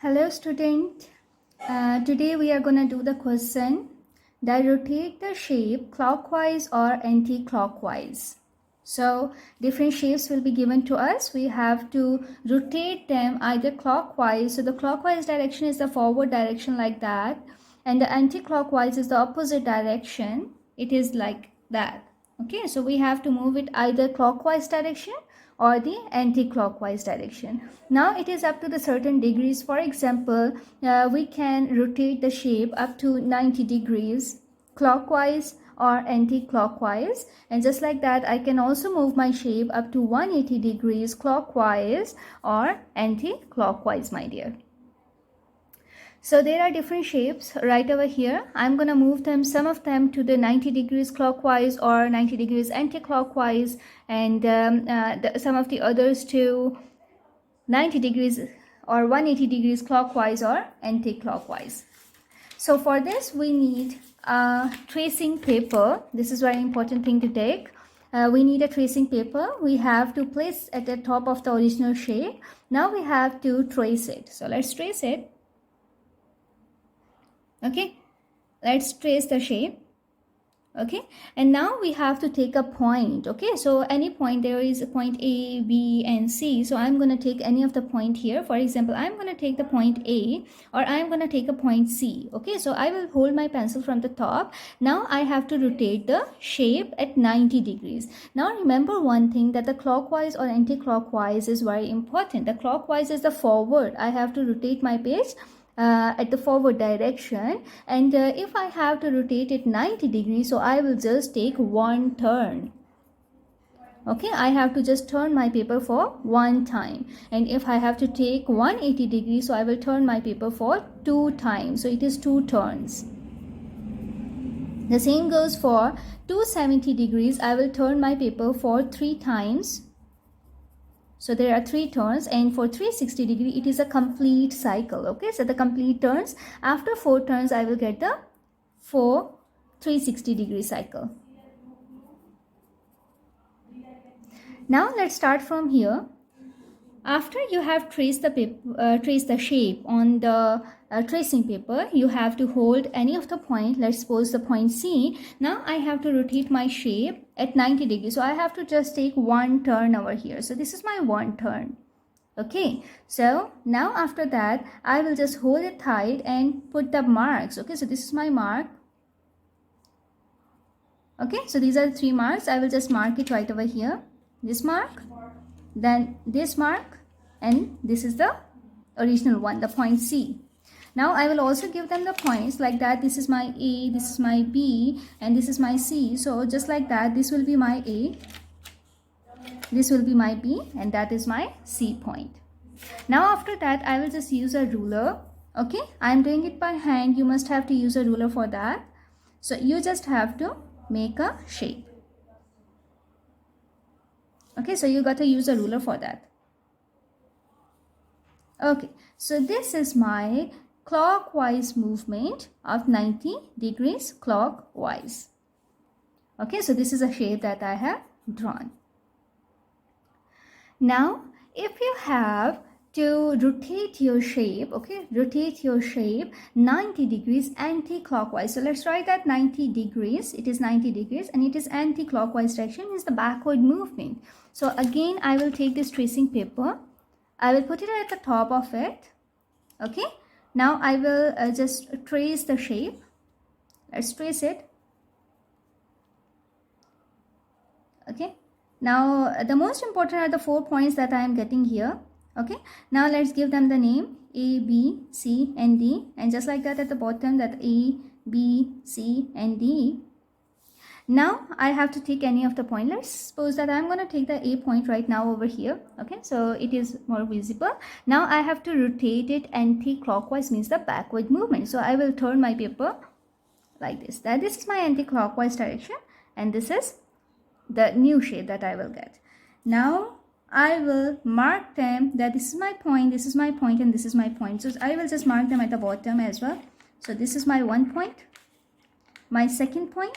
Hello student. Today we are going to do the question that rotate the shape clockwise or anti-clockwise. So different shapes will be given to us. We have to rotate them either clockwise. So the clockwise direction is the forward direction like that, and the anti-clockwise is the opposite direction. It is like that. Okay, so we have to move it either clockwise direction or the anti-clockwise direction. Now it is up to the certain degrees. For example, we can rotate the shape up to 90 degrees clockwise or anti-clockwise, and just like that I can also move my shape up to 180 degrees clockwise or anti-clockwise, my dear. So there are different shapes right over here. I'm going to move them, some of them to the 90 degrees clockwise or 90 degrees anti-clockwise, and some of the others to 90 degrees or 180 degrees clockwise or anti-clockwise. So for this we need a tracing paper. This is very important thing to take. We need a tracing paper. We have to place at the top of the original shape. Now we have to trace it. So let's trace it. Okay, let's trace the shape. Okay, and now we have to take a point. Okay, so any point, there is a point A, B and C. So I'm going to take any of the point here. For example, I'm going to take the point A, or I'm going to take a point C. Okay, so I will hold my pencil from the top. Now I have to rotate the shape at 90 degrees. Now remember one thing, that the clockwise or anti-clockwise is very important. The clockwise is the forward. I have to rotate my page at the forward direction, and if I have to rotate it 90 degrees, so I will just take one turn. Okay, I have to just turn my paper for one time. And if I have to take 180 degrees, so I will turn my paper for two times. So it is two turns. The same goes for 270 degrees. I will turn my paper for three times. So there are three turns, and for 360 degree it is a complete cycle. Okay, so the complete turns, after four turns I will get the 360 degree cycle. Now let's start from here. After you have traced the paper, traced the shape on the tracing paper, you have to hold any of the point. Let's suppose the point C. Now I have to rotate my shape at 90 degrees. So I have to just take one turn over here. So this is my one turn. Okay, so now after that I will just hold it tight and put the marks. Okay, so this is my mark. Okay, so these are the three marks. I will just mark it right over here. This mark, then this mark, and this is the original one, the point C. Now I will also give them the points like that. This is my A, this is my B, and this is my C. So just like that, this will be my A, this will be my B, and that is my C point. Now after that I will just use a ruler. Okay, I am doing it by hand. You must have to use a ruler for that. So you just have to make a shape. Okay, so you got to use a ruler for that. Okay, so this is my clockwise movement of 90 degrees clockwise. Okay, so this is a shape that I have drawn. Now if you have to rotate your shape, okay, rotate your shape 90 degrees anti-clockwise. So let's write that 90 degrees. It is 90 degrees and it is anti-clockwise direction, is the backward movement. So again I will take this tracing paper. I will put it at the top of it. Okay, now I will just trace the shape. Let's trace it. Okay, now the most important are the 4 points that I am getting here. Okay, now let's give them the name A, B, C and D, and just like that at the bottom, that A, B, C and D. Now I have to take any of the point. Let's suppose that I'm going to take the A point right now over here. Okay, so it is more visible. Now I have to rotate it anti-clockwise, means the backward movement. So I will turn my paper like this. That this is my anti-clockwise direction, and this is the new shape that I will get. Now I will mark them, that this is my point, this is my point, and this is my point. So I will just mark them at the bottom as well. So this is my one point, my second point,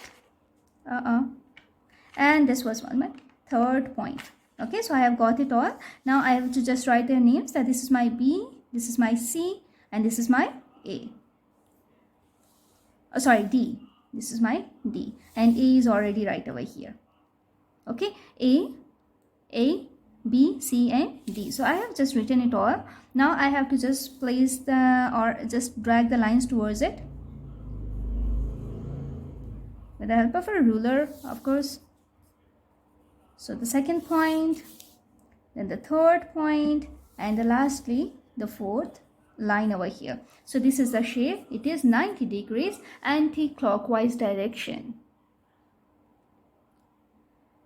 and this was my third point. Okay, so I have got it all. Now I have to just write their names, that this is my B, this is my C, and this is my A. Oh, sorry, D. This is my D, and A is already right over here. Okay, A, B, C, and D. So I have just written it all. Now I have to just place or just drag the lines towards it with the help of a ruler, of course. So the second point, then the third point, and lastly the fourth line over here. So this is the shape. It is 90 degrees anti-clockwise direction.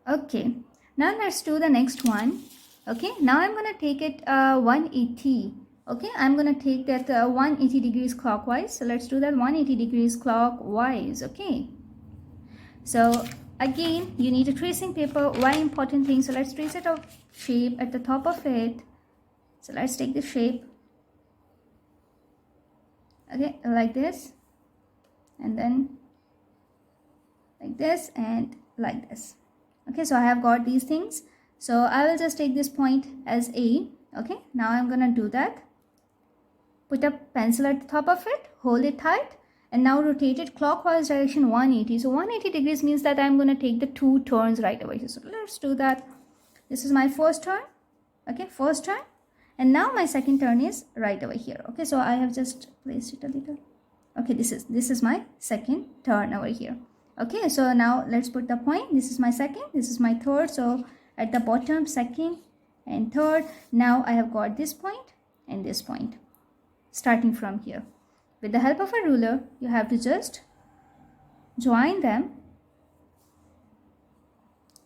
Okay, now let's do the next one. Okay, now I'm gonna take it 180. Okay, I'm gonna take that 180 degrees clockwise. So let's do that 180 degrees clockwise. Okay, so again you need a tracing paper. Very important thing. So let's trace it a shape at the top of it. So let's take the shape. Okay, like this, and then like this, and like this. Okay, so I have got these things. So I will just take this point as A. Okay, now I'm gonna do that. Put a pencil at the top of it, hold it tight, and now rotate it clockwise direction 180. So 180 degrees means that I'm gonna take the 2 turns right away. So let's do that. This is my first turn. Okay, first turn, and now my second turn is right over here. Okay, so I have just placed it a little. Okay, this is my second turn over here. Okay, so now let's put the point. This is my second, this is my third. So at the bottom, second and third. Now I have got this point and this point. Starting from here, with the help of a ruler, you have to just join them.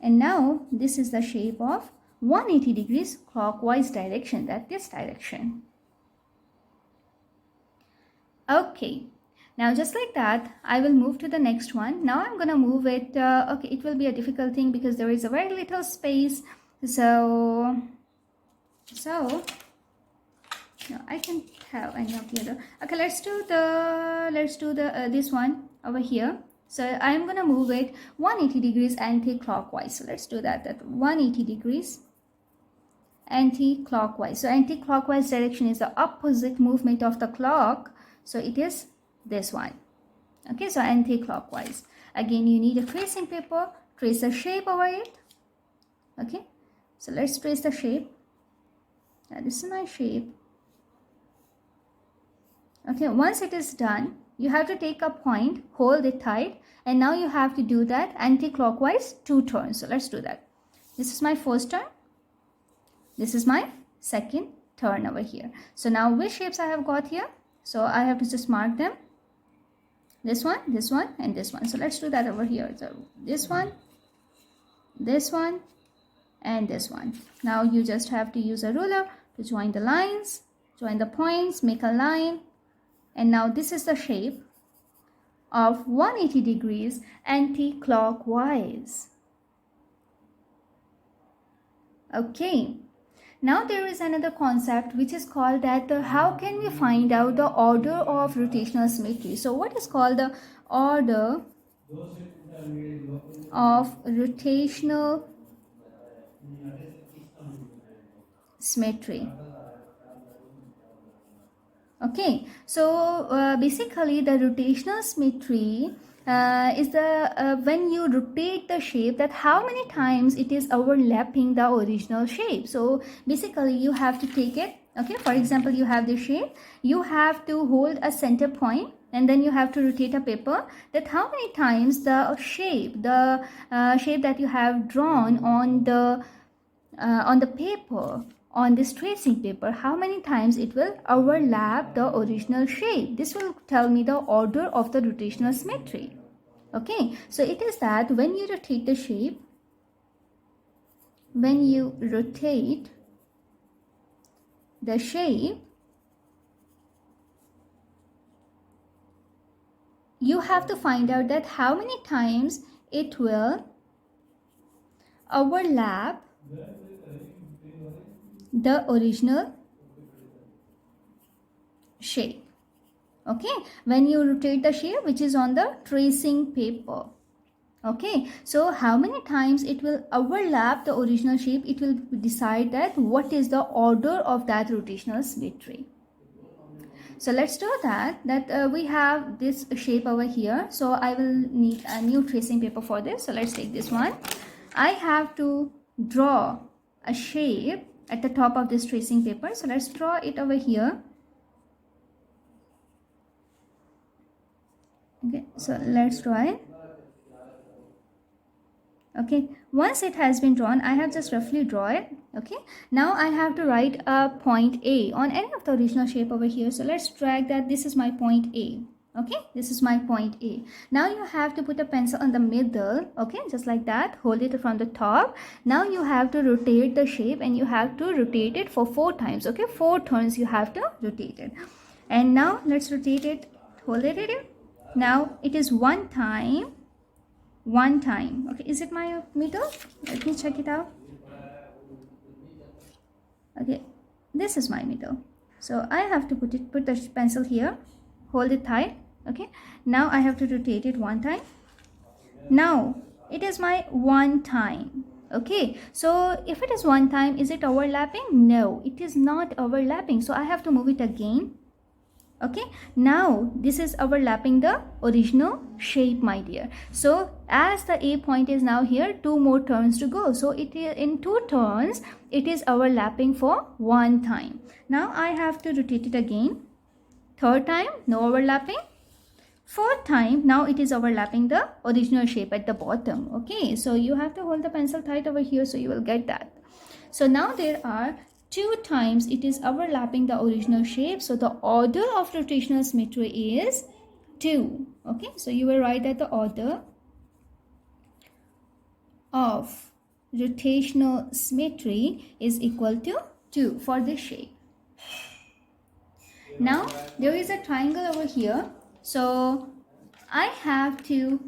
And now this is the shape of 180 degrees clockwise direction, that this direction. Okay. Now just like that, I will move to the next one. Now I'm gonna move it. Okay, it will be a difficult thing because there is a very little space. So no, I can't have any of the other. Okay, let's do the this one over here. So I'm gonna move it 180 degrees anti-clockwise. So let's do that. That 180 degrees anti-clockwise. So anti-clockwise direction is the opposite movement of the clock. So it is this one. Okay, so anti-clockwise. Again, you need a tracing paper. Trace a shape over it. Okay, so let's trace the shape. Now this is my shape. Okay, once it is done, you have to take a point, hold it tight, and now you have to do that anti-clockwise 2 turns. So let's do that. This is my first turn. This is my second turn over here. So now which shapes I have got here? So I have to just mark them. This one, and this one. So let's do that over here. So this one, and this one. Now you just have to use a ruler to join the lines, join the points, make a line. And now this is the shape of 180 degrees anti-clockwise. Okay. Now there is another concept which is called that how can we find out the order of rotational symmetry. So what is called the order of rotational symmetry? Okay, so basically the rotational symmetry is the when you rotate the shape, that how many times it is overlapping the original shape. So basically you have to take it. Okay, for example, you have this shape, you have to hold a center point, and then you have to rotate a paper, that how many times the shape that you have drawn on the paper, on this tracing paper, how many times it will overlap the original shape. This will tell me the order of the rotational symmetry. Okay, so it is that when you rotate the shape, you have to find out that how many times it will overlap the original shape. Okay, when you rotate the shape which is on the tracing paper. Okay, so how many times it will overlap the original shape, it will decide that what is the order of that rotational symmetry. So let's do that. We have this shape over here. So I will need a new tracing paper for this. So let's take this one. I have to draw a shape at the top of this tracing paper. So let's draw it over here. Okay, so let's draw it. Okay, once it has been drawn, I have just roughly draw it. Okay, now I have to write a point A on any of the original shape over here. So let's drag that. This is my point A. Okay, this is my point A. Now you have to put a pencil on the middle. Okay, just like that. Hold it from the top. Now you have to rotate the shape, and you have to rotate it for 4 times. Okay, 4 turns you have to rotate it. And now let's rotate it. Hold it here. Now it is one time. Okay, is it my meter? Let me check it out. Okay, this is my meter. So I have to put the pencil here, hold it tight. Okay, now I have to rotate it 1 time. Now it is my 1 time. Okay, so if it is 1 time, is it overlapping? No, it is not overlapping. So I have to move it again. Okay, now this is overlapping the original shape, my dear. So as the A point is now here, 2 more turns to go. So it is in 2 turns, it is overlapping for 1 time. Now I have to rotate it again. 3rd time, no overlapping. 4th time, now it is overlapping the original shape at the bottom. Okay, so you have to hold the pencil tight over here, so you will get that. So now there are 2 times it is overlapping the original shape. So the order of rotational symmetry is 2. Okay, so you will write that the order of rotational symmetry is equal to 2 for this shape. Now there is a triangle over here. So I have to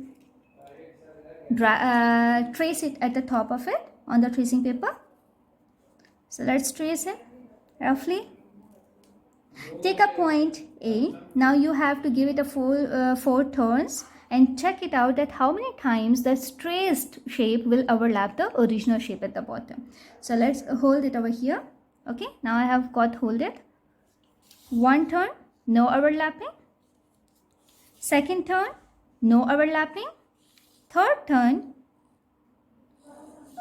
trace it at the top of it on the tracing paper. So let's trace it roughly. Take a point A. Now you have to give it a 4 turns and check it out that how many times the traced shape will overlap the original shape at the bottom. So let's hold it over here. Okay, now I have got hold it. 1 turn, no overlapping. 2nd turn, no overlapping. 3rd turn,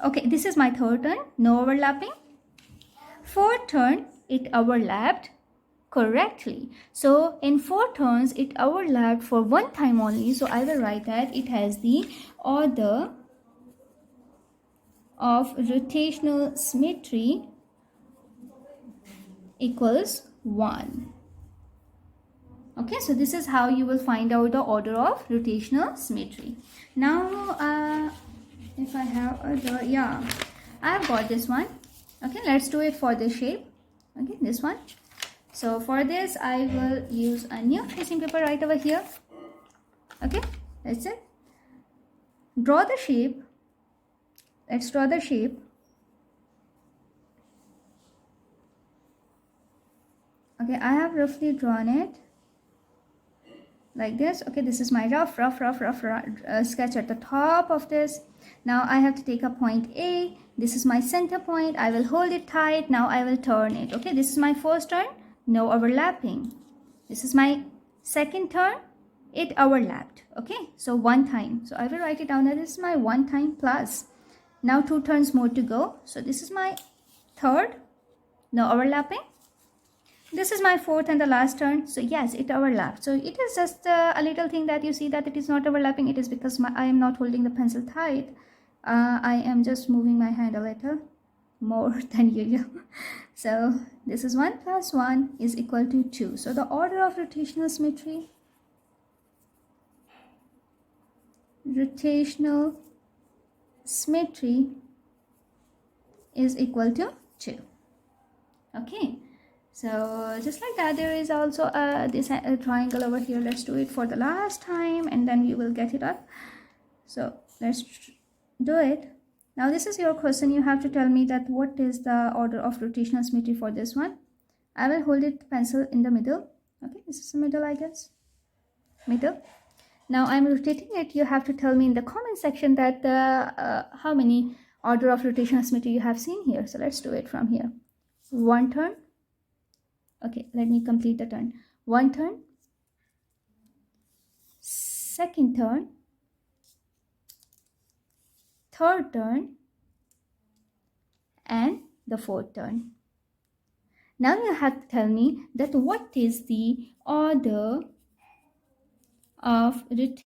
okay, this is my 3rd turn, no overlapping. 4th turn, it overlapped correctly. So in 4 turns, it overlapped for 1 time only. So I will write that it has the order of rotational symmetry equals 1. Okay, so this is how you will find out the order of rotational symmetry. Now, if I have other, yeah, I've got this one. Okay, let's do it for this shape. Okay, this one. So for this, I will use a new tracing paper right over here. Okay, that's it. Draw the shape. Let's draw the shape. Okay, I have roughly drawn it like this. Okay, this is my rough sketch at the top of this. Now I have to take a point A. This is my center point. I will hold it tight. Now I will turn it. Okay, this is my 1st turn, no overlapping. This is my 2nd turn, it overlapped. Okay, so 1 time. So I will write it down that this is my 1 time plus. Now 2 turns more to go. So this is my 3rd, no overlapping. This is my 4th and the last turn. So yes, it overlapped. So it is just a little thing that you see that it is not overlapping. It is because I am not holding the pencil tight. I am just moving my hand a little more than usual. So this is 1 plus 1 is equal to 2. So the order of rotational symmetry is equal to 2. Okay. So just like that, there is also this triangle over here. Let's do it for the last time and then we will get it up. So let's do it. Now this is your question. You have to tell me that what is the order of rotational symmetry for this one. I will hold it pencil in the middle. Okay, this is the middle, I guess. Middle. Now I'm rotating it. You have to tell me in the comment section that how many order of rotational symmetry you have seen here. So let's do it from here. 1 turn. Okay, let me complete the turn. One turn, second turn, third turn, and the fourth turn. Now you have to tell me that what is the order of rotation.